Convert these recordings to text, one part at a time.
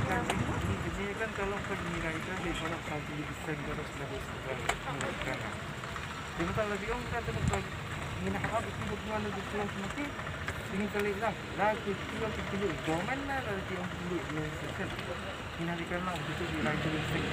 Jadi kan kalau pernilai itu di mana pagi desain terus terus terus. Jadi kalau dia kan terus minat itu bukan lebih kelas mesti ini kali lah lagi yang kecil domen lah lagi yang kecil ini karena itu di lain desain.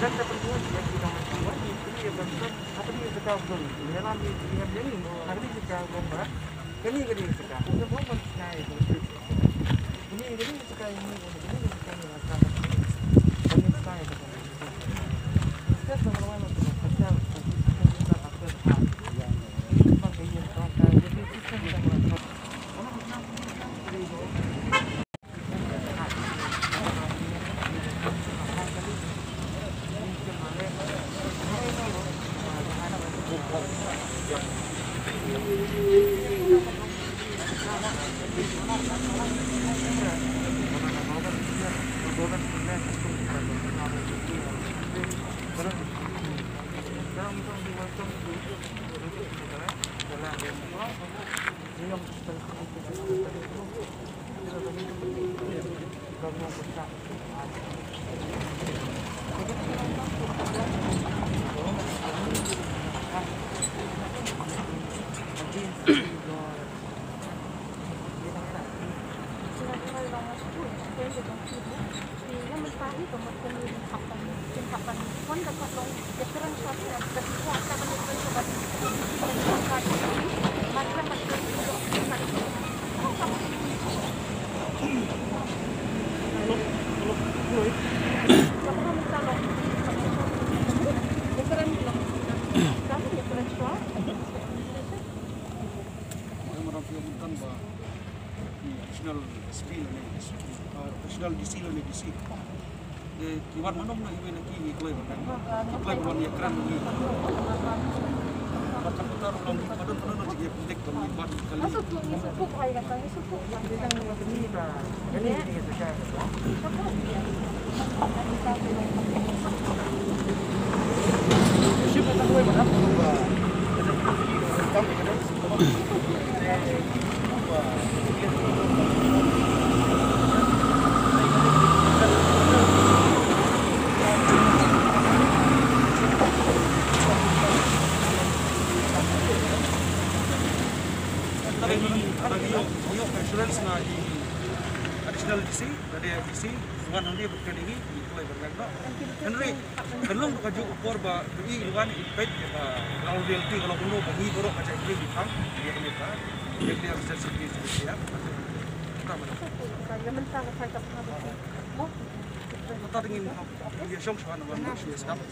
Dan dapat dua yang kita makan ini ya bentuk apa dia suka beli dalam lihat ini hari suka bomba ini suka semua pun suka itu ini suka ini suka ini rasa ini suka itu kita sama-sama untuk pasal kita apa ini pakai yang kita jadi kita bisa melakukan national DC lo DC. Kiwan manom na ibu nak kini klay kan. Klay bukan yang keren ni. Macam tu taruh lagi pada mana nak dia penting kami buat kali. Supuk ay katanya supuk yang bilang ni ba. Ini dia suka. Siapa tahu yang mana pun ba. Kami kena. Additional DC, dari DC, luan nanti berkendingi, mulai berlagak. Henry, belum kajuk ukur bah, ini luan impet, kalau DLT kalau kuno bagi borok kaca ini ditang, dia mereka, dia harus jadi siap. Saya mentang saya tak pernah. Kita ingin dia syong syuan luan manusia sekarang.